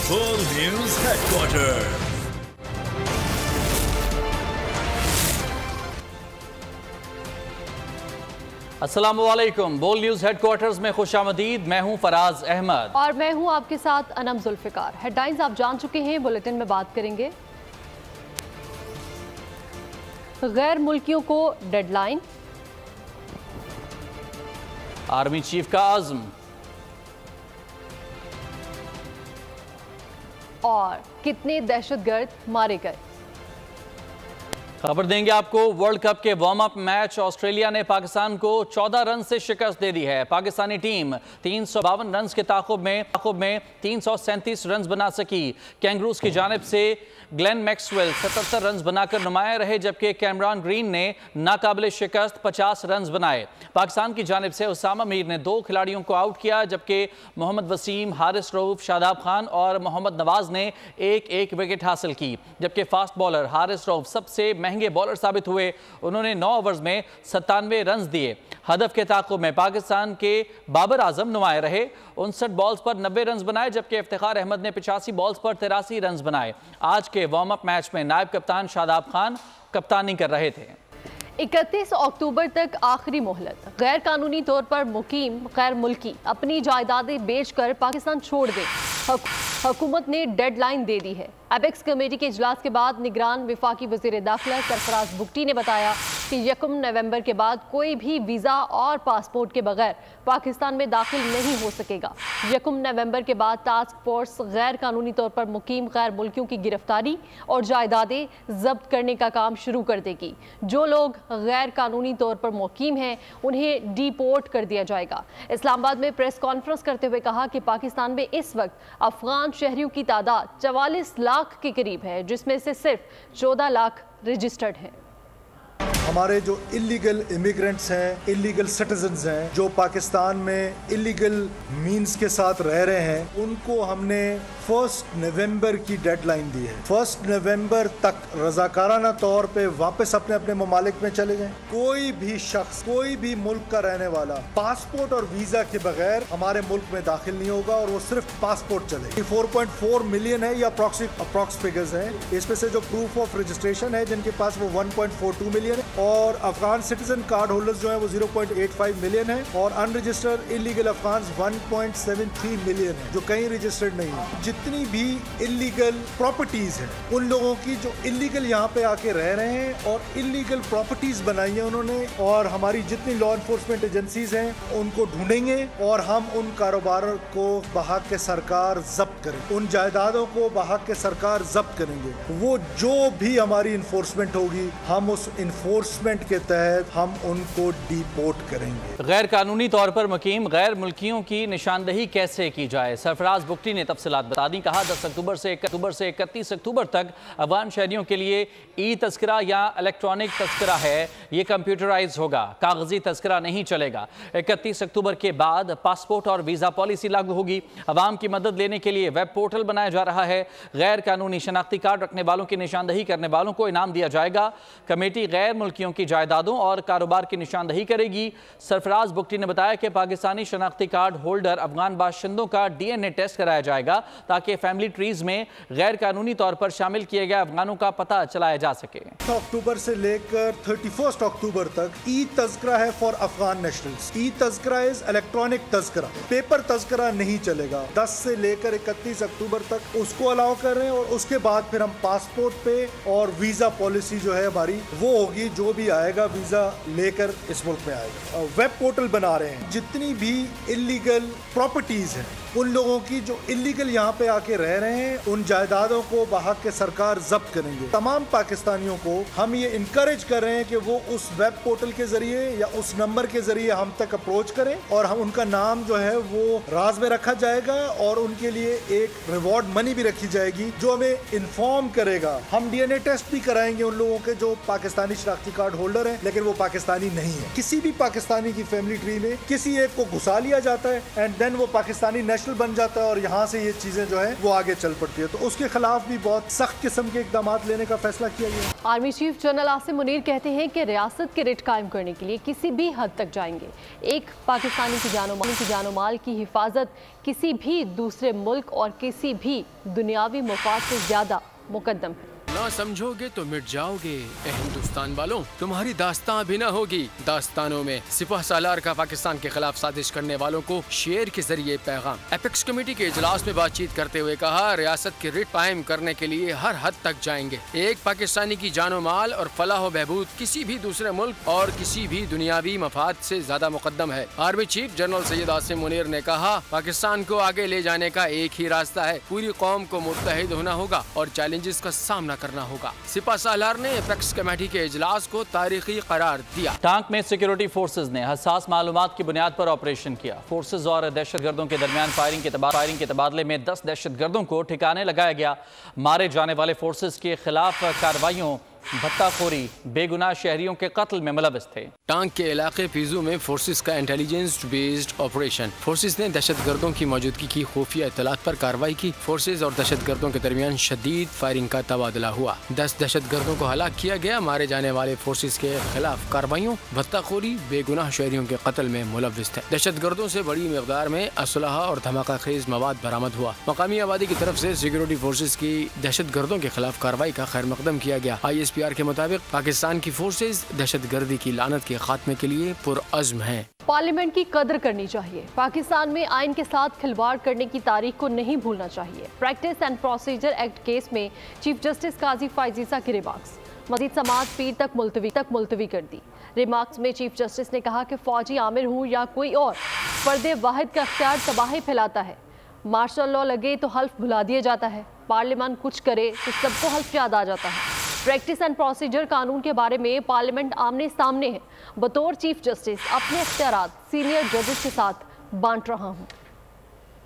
World News Headquarters. अस्सलामुअलैकुम। बोल news headquarters में खुशामदीद। मैं हूं फराज अहमद और मैं हूं आपके साथ अनम जुल्फिकार। हेडलाइंस आप जान चुके हैं, बुलेटिन में बात करेंगे। गैर मुल्कियों को डेडलाइन, आर्मी चीफ का आज़म और कितने दहशतगर्द मारे गए। खबर देंगे आपको। वर्ल्ड कप के वार्म अप मैच ऑस्ट्रेलिया ने पाकिस्तान को 14 रन से शिकस्त दे दी है। पाकिस्तानी टीम 352 रन के ताकुब में 337 रन बना सकी। कैंगरूज की जानिब से ग्लेन मैक्सवेल 77 रन बनाकर नुमाया रहे, जबकि कैमरॉन ग्रीन ने नाकाबिल शिकस्त 50 रन बनाए। पाकिस्तान की जानिब से उसामा मीर ने 2 खिलाड़ियों को आउट किया, जबकि मोहम्मद वसीम, हारिस रऊफ, शादाब खान और मोहम्मद नवाज ने एक विकेट हासिल की। जबकि फास्ट बॉलर हारिस रऊफ सबसे महंगे बॉलर साबित हुए। उन्होंने 9 ओवर्स में 97 रन दिए। हदफ के ताक़ुब में पाकिस्तान के बाबर आजम नुमाए रहे। 59 बॉल्स पर 90 रन बनाए, जबकि इफ्तिखार अहमद ने 85 बॉल्स पर 83 रन बनाए। आज के वार्म अप मैच में नायब कप्तान शादाब खान कप्तानी कर रहे थे। 31 अक्टूबर तक आखिरी मोहलत। गैर कानूनी तौर पर मुकीम गैर मुल्की अपनी जायदादें बेचकर पाकिस्तान छोड़ दें, हुकूमत ने डेडलाइन दे दी है। एपेक्स कमेटी के इजलास के बाद निगरान वफाकी वज़ीर दाखिला सरफराज बुगटी ने बताया कि 1 नवंबर के बाद कोई भी वीज़ा और पासपोर्ट के बगैर पाकिस्तान में दाखिल नहीं हो सकेगा। 1 नवंबर के बाद टास्क फोर्स गैर कानूनी तौर पर मुकीम गैर मुल्कियों की गिरफ्तारी और जायदादें जब्त करने का काम शुरू कर देगी। जो लोग गैर कानूनी तौर पर मुकीम हैं उन्हें डिपोर्ट कर दिया जाएगा। इस्लामाबाद में प्रेस कॉन्फ्रेंस करते हुए कहा कि पाकिस्तान में इस वक्त अफगान शहरियों की तादाद 44 लाख के करीब है, जिसमें से सिर्फ 14 लाख रजिस्टर्ड हैं। हमारे जो इलीगल इमिग्रेंट्स हैं, इलीगल सिटीजन्स हैं, जो पाकिस्तान में इलीगल मीन्स के साथ रह रहे हैं, उनको हमने 1 नवंबर की डेडलाइन दी है। 1 नवंबर तक रजाकाराना तौर पे वापस अपने अपने ममालिक में चले जाएं। कोई भी शख्स, कोई भी मुल्क का रहने वाला पासपोर्ट और वीजा के बगैर हमारे मुल्क में दाखिल नहीं होगा, और वो सिर्फ पासपोर्ट चलेगी। 4.4 मिलियन है, या अप्रॉक्स फिगर्स हैं। इसमें से जो प्रूफ ऑफ रजिस्ट्रेशन है जिनके पास, वो 1.42 मिलियन है, और अफगान सिटीजन कार्ड होल्डर्स जो है वो 0.85 मिलियन है, और अनरजिस्टर्ड इलीगल अफगान 1.73 मिलियन है, जो कहीं रजिस्टर्ड नहीं है। जितनी भी इलीगल प्रॉपर्टीज हैं, उन लोगों की जो इलीगल यहाँ पे आके रह रहे हैं और इलीगल प्रॉपर्टीज बनाई है उन्होंने, और हमारी जितनी लॉ एनफोर्समेंट एजेंसीज हैं उनको ढूंढेंगे और हम उन कारोबारों को बहाक के सरकार जब्त करेंगे, उन जायदादों को बहाक के सरकार जब्त करेंगे। वो जो भी हमारी इन्फोर्समेंट होगी, हम उस इन्फोर्समेंट के तहत हम उनको डिपोर्ट करेंगे। गैर कानूनी तौर पर मुकीम गैर मुल्कियों की निशानदही कैसे की जाए, सरफराज बुगटी ने तफसीलात बता दी। कहा 10 अक्टूबर से 31 अक्टूबर तक अफगान शहरियों के लिए ई तस्करा या इलेक्ट्रॉनिक तस्करा है, ये कंप्यूटराइज होगा, कागजी तस्करा नहीं चलेगा। 31 अक्टूबर के बाद पासपोर्ट और वीज़ा पॉलिसी लागू होगी। अवाम की मदद लेने के लिए वेब पोर्टल बनाया जा रहा है। गैर कानूनी शनाख्ती कार्ड रखने वालों की निशानदही करने वालों को इनाम दिया जाएगा। कमेटी गैर मुल्कियों की जायदादों और कारोबार की निशानदही करेगी। सरफराज बुगटी ने बताया कि पाकिस्तानी शनाख्ती कार्ड होल्डर अफगान बाशिंदों का DNA टेस्ट कराया जाएगा, ताकि फैमिली ट्रीज में गैर कानूनी तौर पर शामिल किए गए अफगानों का पता चलाया जा सके। अक्टूबर से लेकर 31 अक्टूबर तक ई तस्करा है फॉर अफगान नेशनल्स। ई तस्करा इज इलेक्ट्रॉनिक तस्करा, पेपर तस्करा नहीं चलेगा। 10 से लेकर 31 अक्टूबर तक उसको अलाउ कर रहे हैं, और उसके बाद फिर हम पासपोर्ट पे और वीजा पॉलिसी जो है हमारी वो होगी। जो भी आएगा वीजा लेकर इस मुल्क में आएगा। वेब पोर्टल बना रहे हैं। जितनी भी इलीगल प्रॉपर्टीज हैं, उन लोगों की जो इलीगल यहाँ पे आके रह रहे हैं, उन जायदादों को बहाक के सरकार जब्त करेंगे। तमाम पाकिस्तानियों को हम ये इनकरेज कर रहे हैं कि वो उस वेब पोर्टल के जरिए या उस नंबर के जरिए हम तक अप्रोच करें, और हम उनका नाम जो है वो राज में रखा जाएगा, और उनके लिए एक रिवॉर्ड मनी भी रखी जाएगी जो हमें इन्फॉर्म करेगा। हम DNA टेस्ट भी कराएंगे उन लोगों के जो पाकिस्तानी शनाख्ती कार्ड होल्डर हैं, लेकिन वो पाकिस्तानी नहीं है। किसी भी पाकिस्तानी की फैमिली ट्री में किसी एक को घुसा लिया जाता है, एंड देन वो पाकिस्तानी इंटरनेशनल बन जाता है और यहाँ से ये चीजें जो है वो आगे चल पड़ती है। तो उसके खिलाफ भी बहुत सख्त किस्म के इकदाम लेने का फैसला किया गया। Army chief general Asim Munir कहते हैं कि रियासत के रिट कायम करने के लिए किसी भी हद तक जाएंगे। एक पाकिस्तानी की जानो माल की हिफाजत किसी भी दूसरे मुल्क और किसी भी दुनियावी मुफाद से ज्यादा मुकद्दम है। ना समझोगे तो मिट जाओगे। ए हिंदुस्तान वालों, तुम्हारी दास्तां भी ना होगी। दास्तानों में सिपह सालार का पाकिस्तान के खिलाफ साजिश करने वालों को शेर के जरिए पैगाम। एपेक्स कमेटी के इजलास में बातचीत करते हुए कहा, रियासत की रिट कायम करने के लिए हर हद तक जाएंगे। एक पाकिस्तानी की जानो माल और फलाह बहबूद किसी भी दूसरे मुल्क और किसी भी दुनियावी मफाद से ज्यादा मुकद्दम है। Army chief general Syed Asim Munir ने कहा, पाकिस्तान को आगे ले जाने का एक ही रास्ता है, पूरी कौम को मुत्तहिद होना होगा और चैलेंजेस का सामना करना होगा। सिपह सालार ने एपेक्स कमेटी के इजलास को तारीखी करार दिया। टांक में सिक्योरिटी फोर्सेज ने हसास मालूमात की बुनियाद पर ऑपरेशन किया। फोर्सेज और दहशतगर्दों के दरमियान फायरिंग के तबादले में 10 दहशतगर्दों को ठिकाने लगाया गया। मारे जाने वाले फोर्सेज के खिलाफ कार्रवाइयों, भत्ताखोरी, बेगुनाह शहरियों के कत्ल में मुलविस थे। टांक के इलाके पीजू में फोर्सेस का इंटेलिजेंस बेस्ड ऑपरेशन। फोर्सेस ने दहशतगर्दों की मौजूदगी की खुफिया इत्तलात पर कार्रवाई की। फोर्सेस और दहशतगर्दों के दरमियान शदीद फायरिंग का तबादला हुआ। 10 दहशतगर्दों को हलाक किया गया। मारे जाने वाले फोर्सेस के खिलाफ कार्रवाइयों, भत्ताखोरी, बेगुनाह शहरियों के कत्ल में मुलविस थे। दहशतगर्दों से बड़ी मिकदार में असलहा और धमाका खेज मवाद बरामद हुआ। मकामी आबादी की तरफ से सिक्योरिटी फोर्सेस की दहशतगर्दों के खिलाफ कार्रवाई का खैर मकदम किया गया। ISPR के मुताबिक पाकिस्तान की फोर्सेस दहशतगर्दी की लानत के खात्मे के लिए पुरअज़्म हैं। पार्लियामेंट की कदर करनी चाहिए। पाकिस्तान में आइन के साथ खिलवाड़ करने की तारीख को नहीं भूलना चाहिए। Practice and procedure act case में चीफ जस्टिस काजी फायजीसा की रिमार्क्स मजीद समाअत पीर तक मुलतवी कर दी। रिमार्क्स में चीफ जस्टिस ने कहा कि फौजी आमिर हूँ या कोई और, फर्द वाहिद का अख्तियार तबाही फैलाता है। मार्शल लॉ लगे तो हल्फ भुला दिया जाता है। पार्लियामेंट कुछ करे तो सबको हल्फ याद आ जाता है। प्रैक्टिस एंड प्रोसीजर कानून के बारे में पार्लियामेंट आमने सामने है। बतौर चीफ जस्टिस अपने इख्तियारात सीनियर जजेस के साथ बांट रहा हूँ।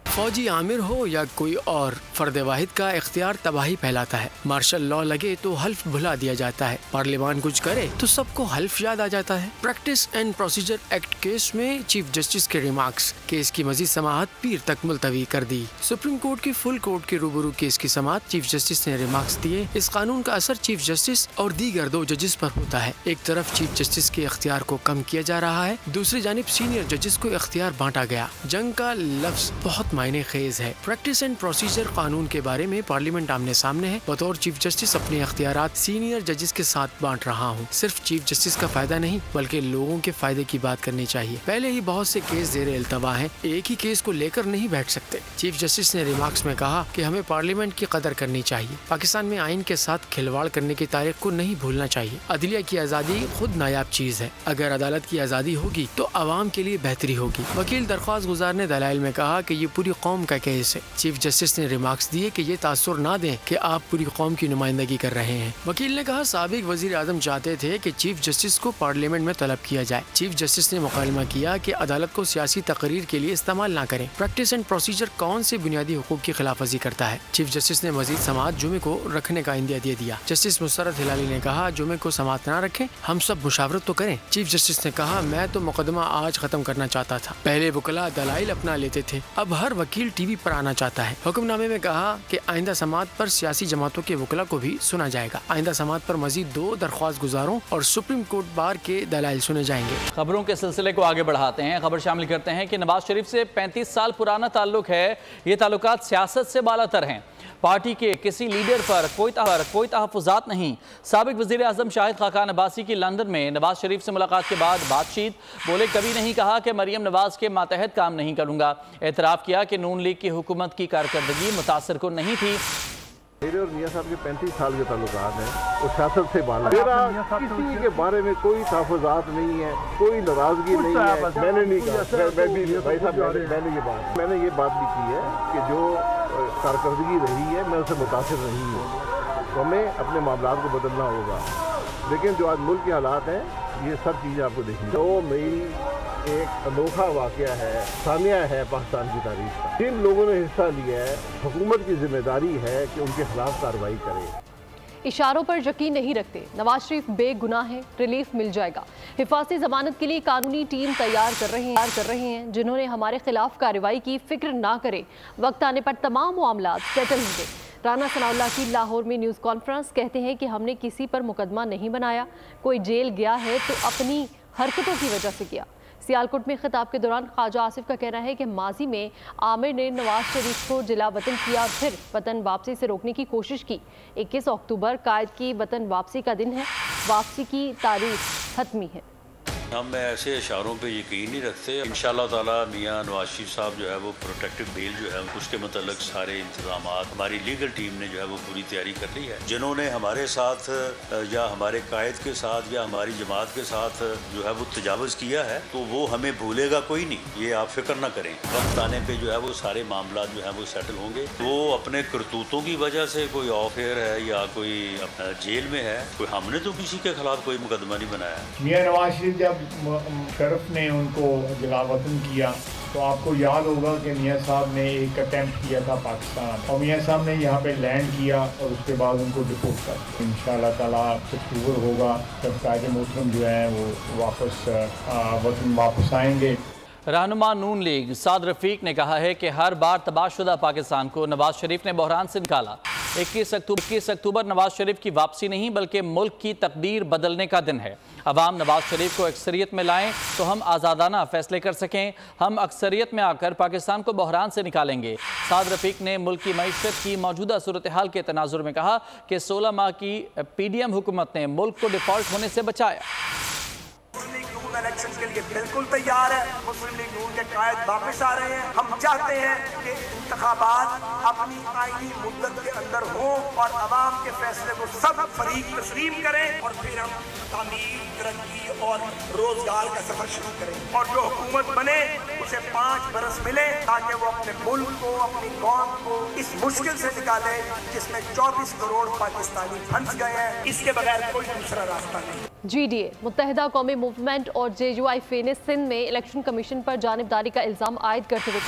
फौजी आमिर हो या कोई और, फर्द वाहिद का इख्तियार तबाही फैलाता है। मार्शल लॉ लगे तो हल्फ भुला दिया जाता है। पार्लियामान कुछ करे तो सबको हल्फ याद आ जाता है। Practice and procedure act case में चीफ जस्टिस के रिमार्क्स। केस की मजीद समाअत पीर तक मुलतवी कर दी। सुप्रीम कोर्ट की फुल कोर्ट के रूबरू केस की समाअत चीफ जस्टिस ने रिमार्क्स दिए। इस कानून का असर चीफ जस्टिस और दीगर 2 जजेस पर होता है। एक तरफ चीफ जस्टिस के इख्तियार को कम किया जा रहा है, दूसरी जानिब सीनियर जजेस को इख्तियार बांटा गया। जंग का लफ्ज बहुत मायने खेज है। प्रैक्टिस एंड प्रोसीजर कानून के बारे में पार्लियामेंट आमने सामने है। बतौर चीफ जस्टिस अपने इख्तियारात सीनियर जजेस के साथ बांट रहा हूँ। सिर्फ चीफ जस्टिस का फायदा नहीं बल्कि लोगों के फायदे की बात करनी चाहिए। पहले ही बहुत से केस ज़ेरे इल्तवा हैं, एक ही केस को लेकर नहीं बैठ सकते। चीफ जस्टिस ने रिमार्क्स में कहा कि हमें पार्लियामेंट की कदर करनी चाहिए। पाकिस्तान में आइन के साथ खिलवाड़ करने की तारीख को नहीं भूलना चाहिए। अदलिया की आज़ादी खुद नायाब चीज़ है। अगर अदालत की आज़ादी होगी तो आवाम के लिए बेहतरी होगी। वकील दरख्वास्त गुजार ने दलाइल में कहा कि ये पूरी कौम का केस है। चीफ जस्टिस ने रिमार्क्स दिए कि ये तासुर ना दें कि आप पूरी कौम की नुमाइंदगी कर रहे हैं। वकील ने कहा, साबिक वजीर आजम चाहते थे कि चीफ जस्टिस को पार्लियामेंट में तलब किया जाए। चीफ जस्टिस ने मुकालमा किया कि अदालत को सियासी तकरीर के लिए इस्तेमाल ना करें। प्रैक्टिस एंड प्रोसीजर कौन से बुनियादी हुकूक की खिलाफवर्जी करता है। चीफ जस्टिस ने मजीद समाअत जुमे को रखने का इंदिया दे दिया। जस्टिस मुसर्रत हिलाली ने कहा, जुमे को समाअत न रखें, हम सब मुशावरत तो करें। चीफ जस्टिस ने कहा, मैं तो मुकदमा आज खत्म करना चाहता था। पहले वकला दलाइल अपना लेते थे, अब हर वकील टीवी पर आना चाहता है। हुक्मनामे में कहा कि आइंदा समाअत पर सियासी जमातों के वकला को भी सुना जाएगा। आइंदा समाअत पर मजीद 2 दरख्वास्त गुजारों और सुप्रीम कोर्ट बार के दलाइल सुने जाएंगे। खबरों के सिलसिले को आगे बढ़ाते हैं। खबर शामिल करते हैं कि नवाज शरीफ से 35 साल पुराना ताल्लुक है। ये ताल्लुकात सियासत से बालातर हैं। पार्टी के किसी लीडर पर कोई तहफ़्फ़ुज़ात नहीं। साबिक वज़ीर आज़म शाहिद खाकान अब्बासी की लंदन में नवाज शरीफ से मुलाकात के बाद बातचीत। बोले, कभी नहीं कहा कि मरियम नवाज के मातहत काम नहीं करूँगा। एतराफ़ किया कि नून लीग की हुकूमत की कारकर्दगी मुतासर को नहीं थी। मेरे और मियाँ साहब के 35 साल के ताल्लुकात हैं और सियासत से बाला। मेरा किसी के बारे में कोई तहफ़्फ़ुज़ात नहीं है, कोई नाराज़गी नहीं है। मैंने नहीं कहा, भाई साहब मैंने ये बात भी की है कि जो कारकर्दगी रही है मैं उससे मुतासिर नहीं हूँ, तो हमें अपने मामलात को बदलना होगा। लेकिन जो आज मुल्क के हालात हैं, ये सब चीज़ें आपको देखनी। 2 मई एक अनोखा वाक़या है, सानिया है पाकिस्तान की तारीख का। जिन लोगों ने हिस्सा लिया है, हुकूमत की जिम्मेदारी है कि उनके खिलाफ कार्रवाई करे। इशारों पर यकीन नहीं रखते, नवाज शरीफ बेगुनाह है, रिलीफ मिल जाएगा। हिफाजती जमानत के लिए कानूनी टीम तैयार कर रहे हैं। जिन्होंने हमारे खिलाफ कार्रवाई की फिक्र ना करे, वक्त आने पर तमाम मामला सेटल होंगे। राना सनाउल्लाह की लाहौर में न्यूज़ कॉन्फ्रेंस। कहते हैं कि हमने किसी पर मुकदमा नहीं बनाया, कोई जेल गया है तो अपनी हरकतों की वजह से किया। सियालकोट में खिताब के दौरान ख्वाजा आसिफ का कहना है कि माजी में आमिर ने नवाज शरीफ को जिला वतन किया और फिर वतन वापसी से रोकने की कोशिश की। 21 अक्टूबर कायद की वतन वापसी का दिन है, वापसी की तारीख हतमी है। हम ऐसे इशारों पे यकीन नहीं रखते। इंशाल्लाह ताला मियां नवाज शरीफ साहब जो है वो प्रोटेक्टिव बेल जो है उसके मतलब सारे इंतजाम हमारी लीगल टीम ने जो है वो पूरी तैयारी कर ली है। जिन्होंने हमारे साथ या हमारे कायद के साथ या हमारी जमात के साथ जो है वो तजावज़ किया है तो वो हमें भूलेगा कोई नहीं, ये आप फिक्र ना करें। वक्त आने पर जो है वो सारे मामला जो है वो सेटल होंगे। वो अपने करतूतों की वजह से कोई ऑफेयर है या कोई जेल में है, कोई हमने तो किसी के खिलाफ कोई मुकदमा नहीं बनाया। मियां नवाज शरीफ जब शरीफ ने उनको जिलावतन किया तो आपको याद होगा कि मियां साहब ने एक अटेम्प्ट किया था पाकिस्तान और मियां साहब ने यहाँ पे लैंड किया और उसके बाद उनको डिपोर्ट कर दिया। इंशाल्लाह ताला अक्टूबर होगा जब कायदे मोहतरम जो है वो वापस वतन वापस आएंगे। रहनुमा नून लीग साद रफीक ने कहा है कि हर बार तबाहशुदा पाकिस्तान को नवाज शरीफ ने बहरान से निकाला। 21 अक्टूबर नवाज शरीफ की वापसी नहीं बल्कि मुल्क की तकदीर बदलने का दिन है। अवाम नवाज शरीफ को अक्सरियत में लाएं तो हम आज़ादाना फैसले कर सकें। हम अक्सरियत में आकर पाकिस्तान को बहरान से निकालेंगे। साद रफीक ने मुल्क की मईशत की मौजूदा सूरत हाल के तनाजुर में कहा कि 16 माह की PDM हुकूमत ने मुल्क को डिफॉल्ट होने से बचाया। इलेक्शन के लिए बिल्कुल तैयार है। मुस्लिम लीग नून के कायद वापस आ रहे हैं। हम चाहते हैं कि इंतखाबात अपनी आईनी मुद्दत के अंदर हो और अवाम के फैसले को सब फरीक तस्लीम करें और फिर हम तामीर, तरक्की और रोजगार का सफर शुरू करें और जो हुकूमत बने उसे 5 बरस मिले ताकि वो अपने मुल्क को, अपनी कौम को इस मुश्किल से निकाले जिसमें 24 करोड़ पाकिस्तानी फंस गए हैं। इसके बगैर कोई दूसरा रास्ता नहीं। GDA मुत्तहिदा कौमी मूवमेंट और JUIF ने सिंध में इलेक्शन कमीशन पर जानिबदारी का इल्ज़ाम आयद करते हुए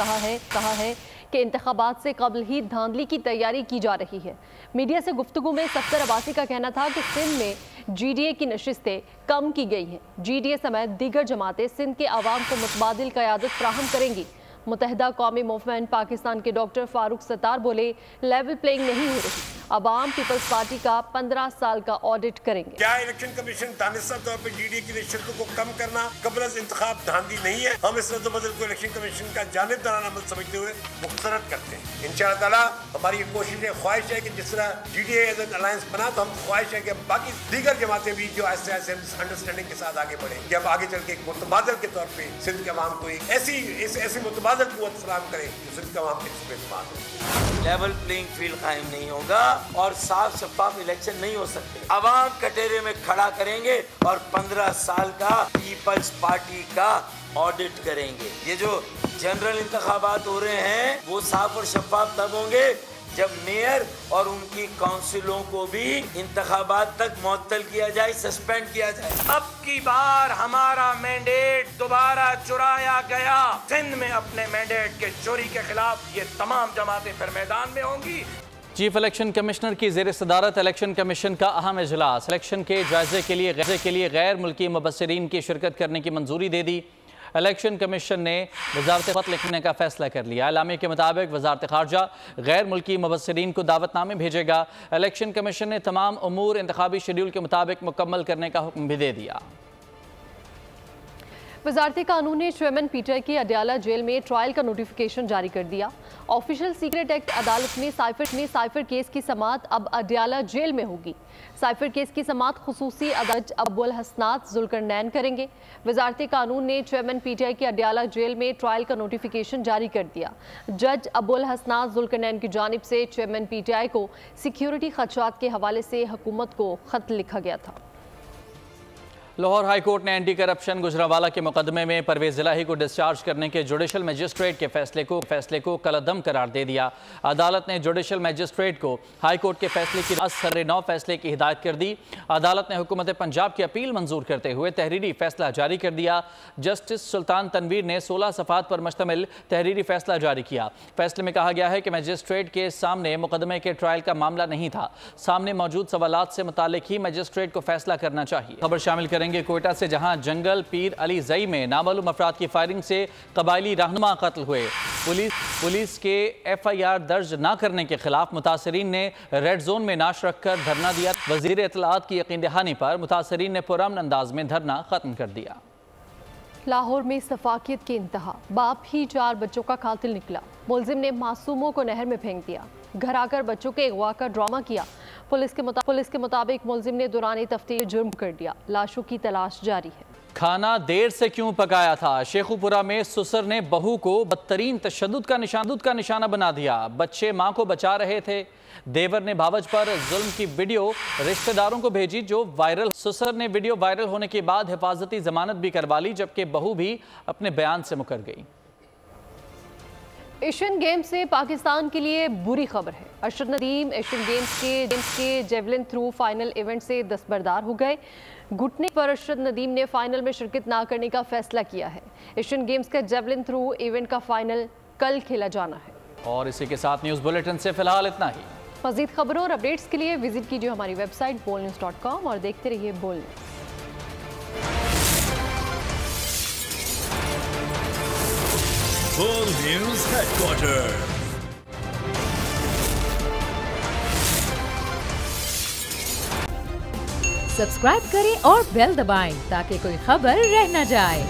कहा है कि इंतखाबात से कबल ही धांधली की तैयारी की जा रही है। मीडिया से गुफ्तगू में सफ्तर अब्बासी का कहना था कि सिंध में GDA की नशिस्तें कम की गई हैं। GDA समेत दीगर जमातें सिंध के आवाम को मुतबादिल क़यादत फ्राहम करेंगी। मुत्तहिदा कौमी मूवमेंट पाकिस्तान के डॉक्टर फारूक सत्तार बोले, लेवल प्लेइंग नहीं हो रही। अवाम पीपल्स पार्टी का 15 साल का ऑडिट करेंगे। क्या इलेक्शन कमीशन दानिस्ता तौर पर GDA की नशिस्तों को कम करना कबल इंतखाब धांधली नहीं है। हम इस रद्द-ओ-बदल को इलेक्शन कमीशन का जानिबदाराना अमल समझते हुए मुस्तरद करते हैं। इंशाअल्लाह ताला हमारी ये कोशिश है, ख्वाहिश है कि जिस तरह GDA एज एन अलायंस बना तो हम ख्वाहिश है कि बाकी दीगर जमातें भी जो ऐसे अंडरस्टैंडिंग के साथ आगे बढ़े कि अब आगे चल के एक मुतबादल के तौर पर सिंध के अवाम को एक ऐसी मुतबादल कुव्वत फराहम करें जो सिंध के अवाम के इस पे एतमाद हो। लेवल प्लेइंग फील्ड कायम नहीं होगा और साफ शफाफ इलेक्शन नहीं हो सकते। अवाम कटहरे में खड़ा करेंगे और 15 साल का पीपल्स पार्टी का ऑडिट करेंगे। ये जो जनरल इंतखाबात हो रहे हैं वो साफ और शफाफ तब होंगे जब मेयर और उनकी काउंसिलों को भी इंतखाबात तक मुअत्तल किया जाए, सस्पेंड किया जाए। अब की बार हमारा मैंडेट दोबारा चुराया गया। सिंध में अपने मैंडेट के चोरी के खिलाफ ये तमाम जमातें फिर मैदान में होंगी। चीफ इलेक्शन कमिश्नर की ज़ेर सदारत इलेक्शन कमीशन का अहम इजलास। इलेक्शन के जायजे के लिए गैर मुल्की मुबस्सिरीन की शिरकत करने की मंजूरी दे दी। इलेक्शन कमीशन ने वजारत ख़त लिखने का फैसला कर लिया। एलामी के मुताबिक वजारत ख़ारजा गैर मुल्की मुबस्सिरीन को दावतनामे भेजेगा। इलेक्शन कमीशन ने तमाम उमूर इंतखाबी शेड्यूल के मुताबिक मुकम्मल करने का हुक्म भी दे दिया। वजारत कानून ने चेयरमैन पीटीआई की अडयाला जेल में ट्रायल का नोटिफिकेशन जारी कर दिया। ऑफिशियल सीक्रेट एक्ट अदालत में साइफर केस की समाअत अब अडयाला जेल में होगी। साइफर केस की समाअत खुसूसी अदालत अबुल हसनात जुल्करनैन करेंगे। वजारत कानून ने चेयरमैन पीटीआई की अडयाला जेल में ट्रायल का नोटिफिकेशन जारी कर दिया। जज अबुल हसनात जुल्करनैन की जानिब से चेयरमैन पीटीआई को सिक्योरिटी खदशात के हवाले से हुकूमत को खत लिखा गया था। लाहौर हाई कोर्ट ने एंटी करप्शन गुजरांवाला के मुकदमे में परवेज इलाही को डिस्चार्ज करने के जुडिशल मजिस्ट्रेट के फैसले को कलअदम करार दे दिया। अदालत ने जुडिशल मजिस्ट्रेट को हाई कोर्ट के फैसले की सर-ए-नौ फैसले की हिदायत कर दी। अदालत ने हुकूमत पंजाब की अपील मंजूर करते हुए तहरीरी फैसला जारी कर दिया। जस्टिस सुल्तान तनवीर ने 16 सफ़ात पर मुश्तमिल तहरीरी फैसला जारी किया। फैसले में कहा गया है कि मजिस्ट्रेट के सामने मुकदमे के ट्रायल का मामला नहीं था, सामने मौजूद सवालात से मुतालिक ही मजिस्ट्रेट को फैसला करना चाहिए। खबर शामिल करेंगे कोयटा से, जहां जंगल पीर अली जई में नामालूम अफराद की फायरिंग से कबायली रहनुमा कत्ल हुए। पुलिस के FIR दर्ज न करने के खिलाफ मुतासरीन ने रेड जोन में नाश रखकर धरना दिया। वजीर इत्तलात की यकीन दहानी पर मुतासरीन ने पुरअमन अंदाज में धरना खत्म कर दिया। लाहौर में सफाकियत की इंतहा, बाप ही 4 बच्चों का कातिल निकला। मुलजिम ने मासूमों को नहर में फेंक दिया, घर आकर बच्चों के अगवा का ड्रामा किया। पुलिस के मुताबिक मुलजिम ने दौरान तफ्तीश जुर्म कर दिया। लाशों की तलाश जारी है। खाना देर से क्यों पकाया था? शेखुपुरा में ससुर ने बहू को बदतरीन तशद्दुद का निशाना बना दिया। बच्चे मां को बचा रहे थे। देवर ने भावज पर जुल्म की वीडियो रिश्तेदारों को भेजी जो वायरल। ससुर ने वीडियो वायरल होने के बाद हिफाजती जमानत भी करवा ली, जबकि बहू भी अपने बयान से मुकर गई। एशियन गेम्स से पाकिस्तान के लिए बुरी खबर है। अरशद नदीम एशियन गेम्स के जेवलिन थ्रू फाइनल इवेंट से दस्तबरदार हो गए। घुटने पर अरशद नदीम ने फाइनल में शिरकत ना करने का फैसला किया है। एशियन गेम्स का जेवलिन थ्रू इवेंट का फाइनल कल खेला जाना है। और इसी के साथ न्यूज़ बुलेटिन से फिलहाल इतना ही। मज़ीद खबरों और अपडेट्स के लिए विजिट कीजिए हमारी वेबसाइट bolnews.com और देखते रहिए बोल न्यूज़। बोल न्यूज़ हेडक्वार्टर। सब्सक्राइब करें और बेल दबाएं ताकि कोई खबर रह न जाए।